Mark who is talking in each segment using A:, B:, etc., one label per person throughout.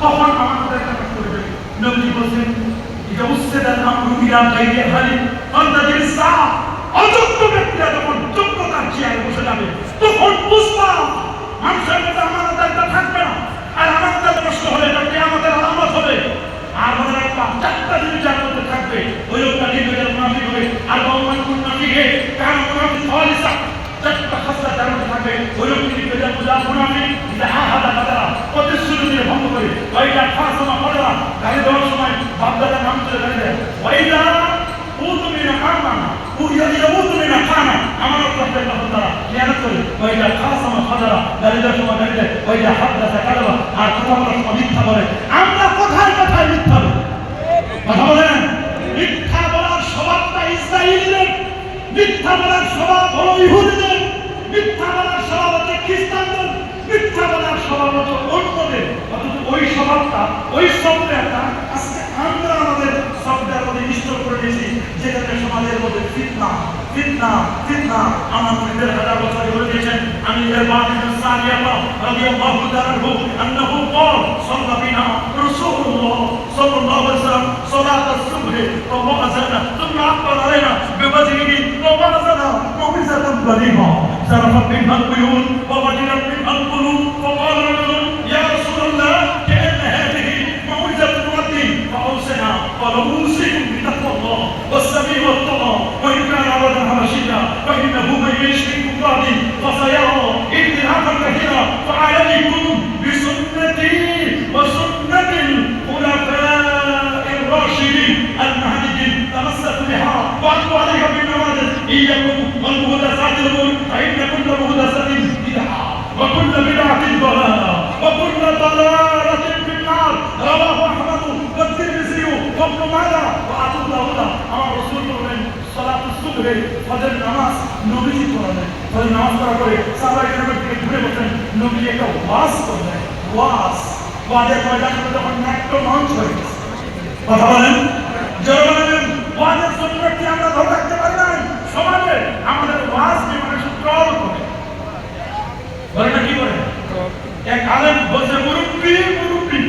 A: তখন আমাদের একটা কাজ করবে। নবীজি বলছেন এটা উসসাদাল আমরু ইলা গায়রি আহলি ফান্তাজির সা, অযোগ্য ব্যক্তিরা যখন যোগ্যতার চেয়ারে বসে যাবে তখন বুঝবা মানুষের মধ্যে আমাদের দায়িত্ব থাকবে না। আর আমাদের প্রশ্ন হলে এটা কিয়ামতের আলামত হবে। আর মনে রাখবা চারটা জিনিস যার মধ্যে থাকবে, ওই লোকটা নির্ভেজাল মুনাফিক হবে। আর বলমান মুনাফিকে কারণ মুনাফিক খালিসা, চারটা খাসলা যার মধ্যে থাকবে, ওই লোকটি নির্ভেজাল মুনাফিক। এটা আহাদা কাদারা প্রতিশ্রুতি দিয়ে ভঙ্গ করে, ওইটা ফাঁসমা করা গাড়ি দেওয়ার সময় বাপদাদার নাম তুলে গাড়ি দেয়, ওইটা উতুমিনা কামানা উতুমিনা খানা আমার প্রত্যেক বাপদারা খেয়াল করে, ওইটা ফাঁসমা করা গাড়ি দেওয়ার সময় গাড়ি দেয়, ওইটা হাদ্দাসা কাদারা আর কথা বলার সময় মিথ্যা বলে। আমরা কোথায় কোথায় মিথ্যা বলি? কথা বলেন। মিথ্যা বলার স্বভাবটা ইসরায়েলিদের, মিথ্যা বলার স্বভাব হলো ইহুদিদের, মিথ্যা বলার স্বভাব হচ্ছে খ্রিস্টানদের, মিথ্যা বলার স্বভাব হচ্ছে অন্যদের। অথচ ওই স্বভাবটা, ওই সফটওয়্যারটা আজকে আমরা আমাদের সফটওয়্যার মধ্যে ইনস্টল করে নিয়েছি, যেখানে সমাজের মধ্যে ফিতনা ফিতনা ফিতনা। আমার নবীদের হাজার বছর বলে দিয়েছেন, আমি এর বাদিন সানিয়াল্লাহ রাদিয়াল্লাহু তাআলা আনহু আন্নাহু ক্বাল সাল্লা বিনা রাসূলুল্লাহ সাল্লাল্লাহু আলাইহি ওয়াসাল্লাম সালাত আস-সুবহ ওয়া আযানা থুম্মা আকবার আলাইনা বিওয়াজহিহি ওয়া আযানা মুমিজাতান বালিগা জারাফা বিল বুয়ুত ওয়া বাদিনাত বিল কুলুব ওয়া ক্বালা রাজুলুন ইয়া রাসূলুল্লাহ কা'anna হাযিহি মুমিজাতুন মুআদ্দিন ফাআউসিনা قال أوصيكم بتقوى الله والسمع والطاعة وإن كان عبدا حبشيا فإنه من يعش منكم بعدي فسيرى اختلافا كثيرا فعليكم بسنتي وسنة الخلفاء الراشدين المهديين تمسكوا بها وعضوا عليها بالنواجذ إياكم والمحدثات الأمور فإن كل محدثة بدعة وكل بدعة ضلالة وكل ضلالة في النار. رواه أحمد والترمذي وابن ماجه وأبو داود. আমার রাসূল বলেন সালাতুস সুবহে ফজর নামাজ নবীজি পড়ালেন। ফজর নামাজ পড়ার পরে সাহাবায়ে কেরামের দিকে ঘুরে বসেন, নবীজি একটা ওয়াজ করলেন। ওয়াজের ময়দানে যখন নাট্য মঞ্চ হয়ে গেছে, কথা বলেন জোরে বলেন, ওয়াজের সুন্নতকে আমরা ধরে রাখতে পারি না। সমাজে আমাদের ওয়াজ নিয়ে মানুষ ট্রল করে, বলে না কি করে? এক আলেম বলছে মুরব্বি মুরব্বি,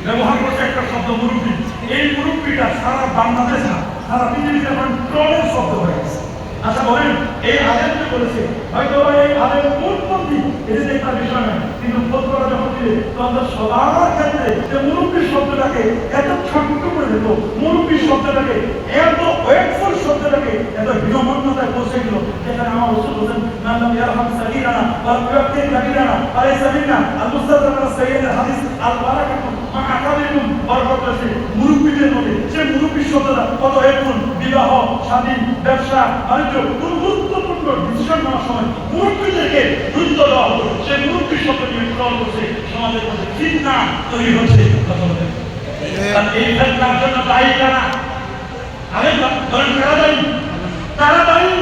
A: ব্যবহার করছে একটা শব্দ মুরব্বি। এই মুরব্বিটা সারা বাংলাদেশ না, সারা পৃথিবীতে এখন ট্রলের শব্দ হয়ে গেছে। আচ্ছা বলেন, এই আলেমকে বলেছে, হয়তো এই আলেম কোনপন্থী, এটা একটা বিষয় নয়, কিন্তু ফতোয়া যখন দিলে তখন সবার ক্ষেত্রে যে মুরব্বি শব্দটাকে এত ছোট্ট করে দিত, মুরব্বি শব্দটাকে এত ওয়েটফুল শব্দটাকে এত বিনম্রতায় পৌঁছে গেল, যেখানে আমার রাসূল বলেন নাল্লাম ইয়ারহাম সাগীরানা ওয়া ইয়াক্তির কাবীরানা আলাইসা মিন্না আল মুস্তাদরাক সাইয়্যিদ আল হাদিস আল বারাকাতু মা আকাবিরুম। বরকত আছে মুরব্বিদের মধ্যে। যে মুরব্বি শব্দটা কত হেল্পফুল, বিবাহ, স্বাধীন, ব্যবসা, বাণিজ্য, গুরুত্বপূর্ণ ডিসিশন নেওয়ার সময় মুরব্বিদেরকে গুরুত্ব দেওয়া হতো। সেই মুরব্বি শব্দ নিয়ে ট্রল করছে, সমাজের মধ্যে ফিতনা তৈরি হচ্ছে। কথা বলেন, আর এই ফিতনার জন্য দায়ী কারা? আলেম ধরেন কারা দায়ী? কারা দায়ী?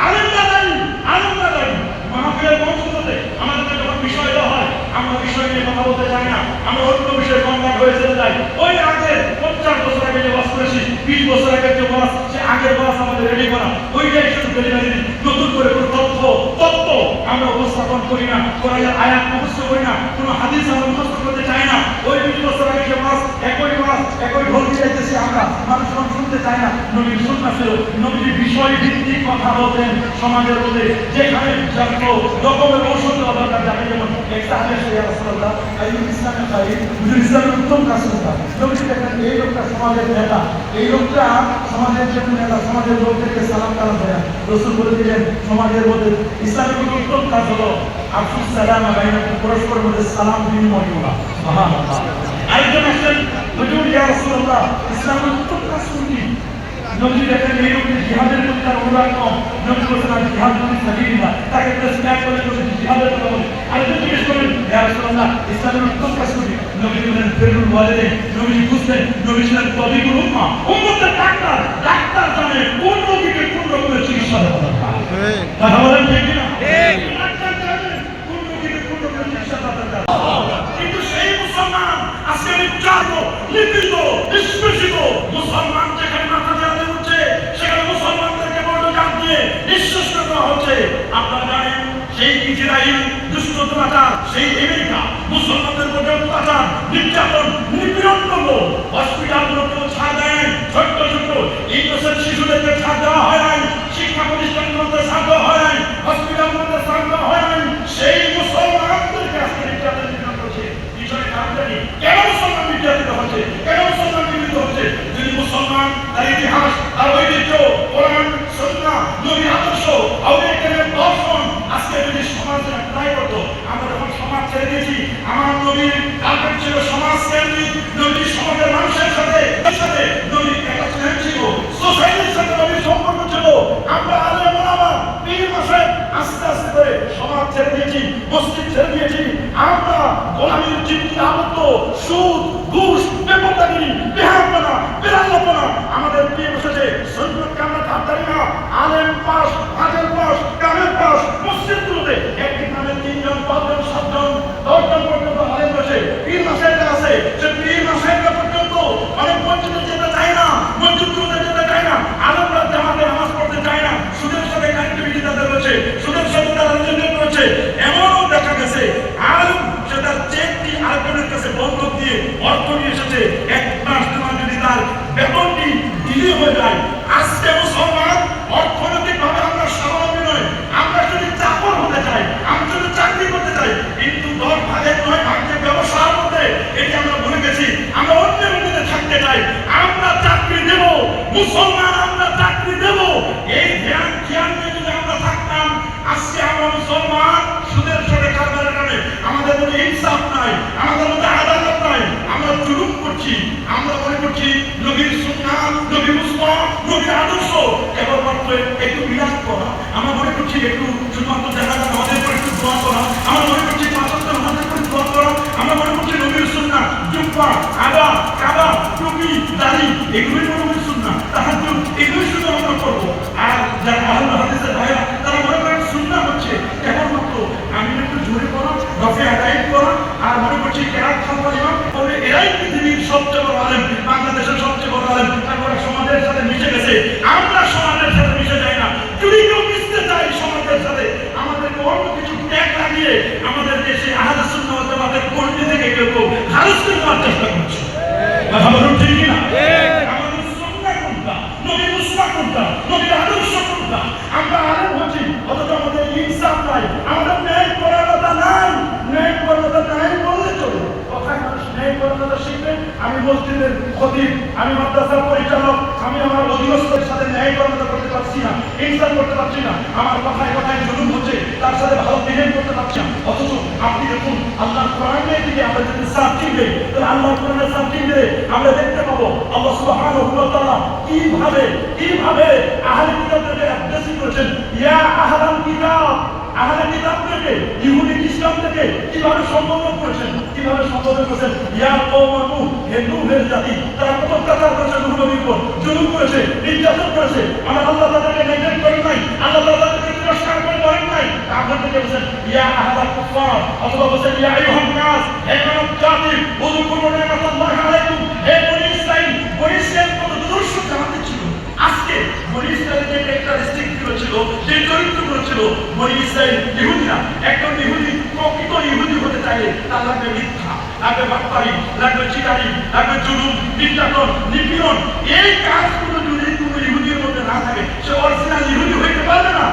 A: আলেমরা দায়ী, আলেমরা দায়ী। মাহফিলের মঞ্চগুলোতে আমাদেরকে যখন বিষয় দেওয়া হয়, আমরা বিষয় নিয়ে কথা বলতে চাই না, আমরা অন্য বিষয়ে কনভার্ট হয়ে যেতে চাই। ওই আগে 50 বছর আগে যে ওয়াজ করেছি, 20 বছর আগে যে ওয়াজ, সে আগের ওয়াজ আমাদের রেডি করা, ওইটাই শুধু ডেলিভারি। নতুন করে কোনো তত্ত্ব আমরা উপস্থাপন করি না, কোরআনের আয়াত মুখস্থ করি না, কোনো হাদিস আমরা মুখস্থ করতে চাই না। ওই 20 বছর আগে যে ওয়াজ, একই ঢোল চাইতেছি আমরা, মানুষ শুনতে চায় না। নবীর সুন্নাহ ছিল, নবীর বিষয় ভিত্তিক কথা বলতেন সমাজের মধ্যে, যেখানে রকমের ঔষধ দরকার। যাকে যেমন এক সাহাবী এসে ইয়া রাসূলুল্লাহ আইয়ুল ইসলামের খায়র, হুজুর ইসলামের উত্তম কাজ কোনটা? নবীজি দেখেন এই লোকটা সমাজের নেতা, এই লোকটা সমাজের যে নেতা, সমাজের লোকদেরকে সালাম কালাম দেয়া। রাসূল বলে দিলেন সমাজের মধ্যে ইসলামের উত্তম কাজ হলো আফসুস সালাম বাইনাকুম, পরস্পরের মধ্যে সালাম বিনিময় করা। সুবহানাল্লাহ। আরেকজন আসলেন, হুজুর ইয়া রাসূলুল্লাহ ইসলামের উত্তম কাজ কোনটি? নবী দেখেন এই লোকটি জিহাদের প্রতি তার অনুরাগ কম। নবী বলেছেন আমি জিহাদ করতে সাবিলিল্লাহ, তাকে প্রেসক্রাইব করে জিহাদের কথা বলে। আরেকজন জিজ্ঞেস করেন ইয়া রাসূলুল্লাহ ইসলামের উত্তম কাজ কোনটি? নবী বলেন বিররুল ওয়ালিদাইন। নবী বুঝতেন, নবী ছিলেন তাবিবুল উম্মাহ, উম্মতের ডাক্তার। ডাক্তার জানে কোন রোগীকে কোন রকমের চিকিৎসা দেওয়া দরকার। কথা বলেন ঠিক না? ডাক্তার জানে কোন রোগীকে কোন রকমের চিকিৎসা দেওয়া দরকার। কিন্তু সেই মুসলমান আজকে নির্যাতিত, নিপীড়িত, নিষ্পেষিত মুসলমান যেখানে মাথা দেওয়া হচ্ছে, সেখানে মুসলমানদেরকে বড় জাত দিয়ে নিঃশেষ করে দেওয়া হচ্ছে। আপনারা জানেন সেই ইসরায়েল দুষ্টতাটা, সেই আমেরিকা মুসলমানদের উপরে অত্যাচার অত্যাচার, নির্যাতন, নিপীড়ন করবো। হসপিটালগুলোকেও ছাড় দেয়, ছোট্ট ছোট্ট ইনোসেন্ট শিশুদেরকে ছাড় দেওয়া হয় নাই, শিক্ষা প্রতিষ্ঠানগুলোতে ছাড় দেওয়া হয় নাই, হসপিটালগুলোতে ছাড় দেওয়া হয় নাই। সেই মুসলমানদেরকে আজকে নির্যাতন নিপীড়ন করছে। পিছনে কারণ জানি কেন মুসলমান নির্যাতিত হচ্ছে, কেন মুসলমান নিপীড়িত হচ্ছে? যদি মুসলমান তার ইতিহাস, তার ঐতিহ্য, কোরআন, সুন্নাহ, নবীর আদর্শ, আউলিয়া কেরামের দর্শন আজকে যদি সমাজে অ্যাপ্লাই করতো, আমরা যখন সমাজ ছেড়ে দিয়েছি, আমার নবীর টার্গেট ছিল সমাজ কেন্দ্রিক, নবীর সমাজের মানুষের সাথে নবীর অ্যাটাচমেন্ট ছিল, সোসাইটির সাথে নবীর সম্পর্ক ছিল। আমরা আলেম ওলামা পীর মাসে আস্তে আস্তে করে সমাজ ছেড়ে দিয়েছি, মসজিদ ছেড়ে দিয়েছি। আমরা গোলামীর চিন্তা আবদ্ধ, সুদ, ঘুষ, বেপরদাগিরি, বেহায়াপনা, বেলাল্লাপনা আমাদের প্রিয় বসেছে। সুন্নাতকে আমরা ধারধারি না। আলেম পাস, হাজার পাস, কামের পাস, মসজিদগুলোতে একদিন নামে 3 জন, 5 জন, 7 জন, 10 জন পর্যন্ত আলেম বসে। পীর মাসায়েখরা আছে, সে পীর মাসায়েখরা পর্যন্ত অনেক মসজিদে যেতে চায় না, মসজিদগুলোতে যেতে চায় না। আলেমরা জামাতে নামাজ পড়তে চায় না, সুদের সাথে কানেক্টিভিটি তাদের রয়েছে, সুদের সাথে তারা রিলেটেড রয়েছে। এমনও দেখা গেছে আলেম সে তার চেকটি আরেকজনের কাছে বন্ধক দিয়ে অর্থ নিয়ে এসেছে। 1 মাস 2 মাস যদি তার বেতনটি ডিলে হয়ে যায়, আজকে মুসলমান অর্থনৈতিকভাবে আমরা স্বাবলম্বী নয়। আমরা যদি চাকর হতে চাই, আমরা যদি চাকরি করতে চাই, কিন্তু 10 ভাগের 9 ভাগ যে ব্যবসার মধ্যে, এটি আমরা ভুলে গেছি। আমরা অন্যের মধ্যে থাকতে চাই, আমরা চাকরি দেব, মুসলমান আমরা চাকরি দেব। এই ধ্যান নিয়ে যদি আমরা থাকতাম, আজকে আমরা মুসলমান সুদের সাথে কারবারের কারণে আমাদের মধ্যে ইনসাফ নাই, আমাদের মধ্যে আদালত নাই, আমরা জুলুম করছি। আমরা মনে করছি নবীর সুন্নাহ, নবীর মুসলিম, নবীর আদর্শ কেবলমাত্র একটু বিলাস করা। আমরা মনে করছি একটু শুধুমাত্র দেখা যায় আমাদের উপর একটু দোয়া করা। আমরা মনে করছি 5 ওয়াক্ত নামাজের উপর দোয়া করা। আমরা মনে করছি নবীর সুন্নাহ, জুব্বা, আবা, কাবা, টুপি, দাড়ি এগুলোই নবীর সুন্নাহ, তাহাজ্জুদ এগুলোই শুধু আমরা করবো। আর যারা আহলে হাদিসের ভাইরা তারা মনে করেন সুন্নাহ হচ্ছে কেবলমাত্র আমি একটু জোরে করা, রফে আদায় করা, আর মনে করছি কেরাত খাওয়া ইমাম বলে এরাই পৃথিবীর সবচেয়ে বড় আলেম, বাংলাদেশের সবচেয়ে বড় আলেম। তারপরে সমাজের সাথে মিশে গেছে। আমরা সমাজের সাথে মিশে যাই না। যদি কেউ মিশতে চাই সমাজের সাথে, আমাদেরকে অন্য কিছু ট্যাগ লাগিয়ে আমাদের দেশে আহলে সুন্নাহ ওয়াল জামাতের কর্মী থেকে কেউ খারিজ করে দেওয়ার চেষ্টা করছে। কথা বলুন ঠিক কিনা? আমাদের সুন্নাহ কোনটা, নবীর মুসলিম কোনটা, নবীর আদর্শ কোনটা? আমরা আলেম হচ্ছি, অথচ আমাদের ইনসাফ নাই, আমাদের ন্যায় পরায়ণতা নাই। ন্যায় পরায়ণতা নাই বললে চলে। কথায় মানুষ ন্যায় পরায়ণতা শিখবে। আমি মসজিদের খতিব, আমি মাদ্রাসার পরিচালক, আমি আমার অধীনস্থের সাথে ন্যায় পরায়ণতা করতে পারছি না, ইনসাফ করতে পারছি না, আমার কথায় কথায় জুলুম হচ্ছে, তার সাথে ভালো বিহেভ করতে পারছি না। অথচ আপনি দেখুন আল্লাহর কোরআনের দিকে আমরা যদি সার্চিং দেই, তাহলে আল্লাহর কোরআনের সার্চিং দিলে আমরা দেখতে পাবো আল্লাহ সুবহানাহু ওয়া তাআলা কিভাবে আহলে কিতাবদেরকে অ্যাড্রেসিং করেছেন। ইয়া আহলাল কিতাব, আহলে কিতাবদেরকে, ইহুদি খ্রিস্টানদেরকে কিভাবে সম্বোধন করেছেন, কিভাবে সম্বোধন করেছেন। ইয়া কওমা নূহ, হে নূহের জাতি, তারা কত অত্যাচার করেছে, নূহ নবীর উপর জুলুম করেছে, নির্যাতন করেছে। আমার আল্লাহ তাদেরকে নেগলেক্ট করেন নাই, আল্লাহ তাদেরকে তিরস্কার করে বলেন নাই। আপনাদেরকে বলেছেন ইয়া আহলাল কুফার, অথবা বলেছেন ইয়া আইয়ুহান নাস, হে মানব জাতি, উযকুরু নি'মাতাল্লাহি আলাইকুম, হে বনী ইসরাঈল। বনী ইসরাঈল কত দুর্দর্শ জাতি ছিল। আজকে বনী ইসরাঈলের যে ক্যারেক্টারিস্টিক গুলো ছিল, যে চরিত্রগুলো ছিল, বনী ইসরাঈল ইহুদিরা, একজন ইহুদি প্রকৃত ইহুদি হতে চাইলে তার লাগবে মিথ্যা, লাগবে বাটপারি, লাগবে চিটারি, লাগবে জুলুম, নির্যাতন, নিপীড়ন। এই কাজগুলো যদি কোনো ইহুদির মধ্যে না থাকে, সে অরিজিনাল ইহুদি হইতে পারবে না।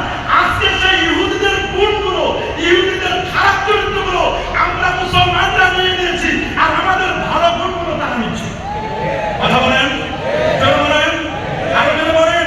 A: আজকে সেই ইহুদিদের গুণগুলো, ইহুদিদের খারাপ চরিত্রগুলো আমরা মুসলমানরা নিয়ে নিয়েছি, আর আমাদের ভালো গুণগুলো তারা নিচ্ছে। কথা বলেন, বলেন, আরো বলেন।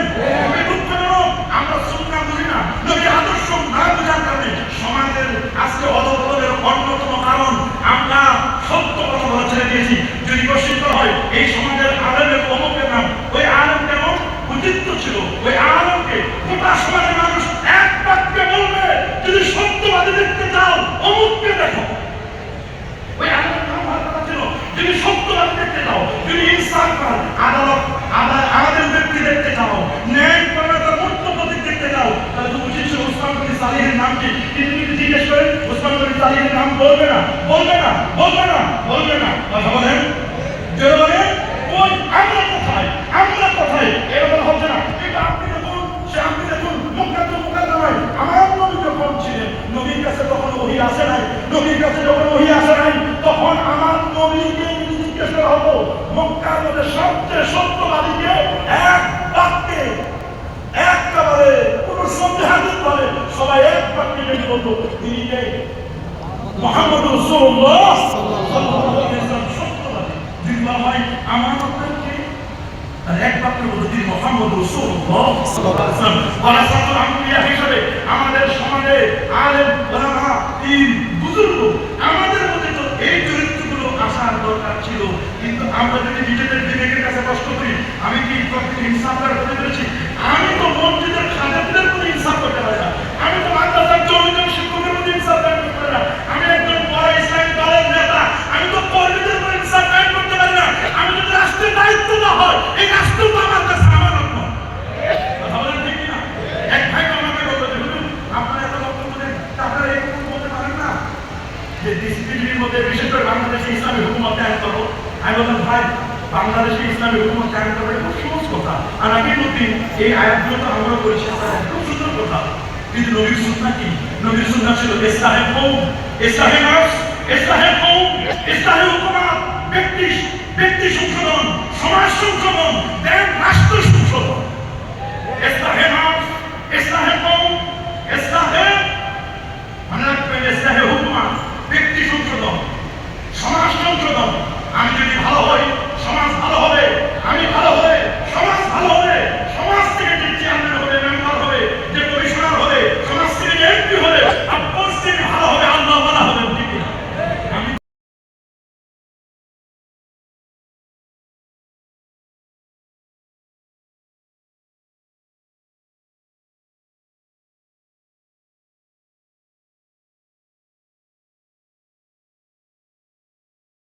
A: আমরা সুন্নাহ বুঝি না, নবীর আদর্শ না বোঝার কারণে সমাজের আজকে অধঃপতনের অন্যতম কারণ আমরা সত্য কথা বলা ছেড়ে দিয়েছি। যদি প্রশ্ন হয় এই সমাজের আলেমের অমুকের নাম, ওই আলেম কেমন উচিত ছিল, ওই আলেমকে গোটা সমাজের মানুষ এক বাক্যে বলবে, যদি সত্যবাদী দেখতে চাও অমুককে দেখো। ওই আলেমের নাম হওয়ার কথা ছিল, যদি সত্যবাদী দেখতে চাও, যদি ইনসাফ কর, আদালত আমাদের ব্যক্তি দেখতে চাও, ন্যায় পরায়ণতার মূর্ত প্রতীক দেখতে চাও, তাহলে তো উচিত ছিল ওসমান গনি সালিহের নাম কি? তিনি যদি জিজ্ঞেস করেন ওসমান গনি সালিহের নাম বলবে না, বলবে না, বলবে না, বলবে না। কথা বলেন, জোরে বলেন। ওই আমরা কোথায়, আমরা কোথায়? এরকম হচ্ছে না। কিন্তু আপনি দেখুন, আপনি দেখুন মুকাদ্দামায় আমার নবী যখন ছিলেন, নবীর কাছে তখন ওহী আসে নাই, নবীর কাছে যখন ওহী আসে নাই, তখন আমার মক্কার মধ্যে সবচেয়ে সত্যবাদীকে এক বাক্যে একেবারে কোনো সন্দেহাতীত ভাবে সবাই এক বাক্যে যদি বলতো তিনি কে? মুহাম্মদ রাসূলুল্লাহ সাল্লাল্লাহু আলাইহি ওয়াসাল্লাম সত্যবাদী। যদি বলা হয় আমার আপনার কে? আর এক বাক্যে বলতো তিনি মুহাম্মদ রাসূলুল্লাহ সাল্লাল্লাহু আলাইহি ওয়াসাল্লাম। ওয়ারাসাতুল আম্বিয়া হিসেবে আমাদের সমাজে আলেম ওলামা পীর বুজুর্গ আমাদের মধ্যে তো এই চরিত্রগুলো আসার দরকার ছিল, কিন্তু আমরা যদি নিজেদের বিবেকের কাছে প্রশ্ন করি আমি কি প্রকৃত ইনসাফদার হতে পেরেছি? আমি তো মসজিদের খাদেমদের প্রতি ইনসাফ করতে পারি না, আমি তো মাদ্রাসার জনগণ শিক্ষকের প্রতি ইনসাফ করতে পারি না, আমি একজন বড় ইসলামিক দলের নেতা আমি তো কর্মীদের প্রতি ইনসাফ করতে পারি না, আমি যদি রাষ্ট্রের দায়িত্ব না হয় এই রাষ্ট্র তো আমার কাছে আমানত নয়। কথা বলেন ঠিক কিনা? এক ভাই আমাকে বলতো যে হুজুর আপনারা এত বক্তব্য দেন আপনারা এই কথা বলতে পারেন না যে ডিসিপ্লিনের মধ্যে বিশেষ করে বাংলাদেশে ইসলামী হুকুমত কায়েম করবো। আমি বললাম ভাই বাংলাদেশে ইসলামী হুকুমত কায়েম করবে খুব সহজ কথা, আর আগের মধ্যে এই আয়াতগুলো তো আমরা করেছি খুব সুন্দর কথা, কিন্তু নবীর সুন্নাহ কি? নবীর সুন্নাহ ছিল ইসলাহে কওম, ইসলাহে নাফস, ইসলাহে কওম, ইসলাহে হুকুমাত, ব্যক্তি সংশোধন, সমাজ সংশোধন,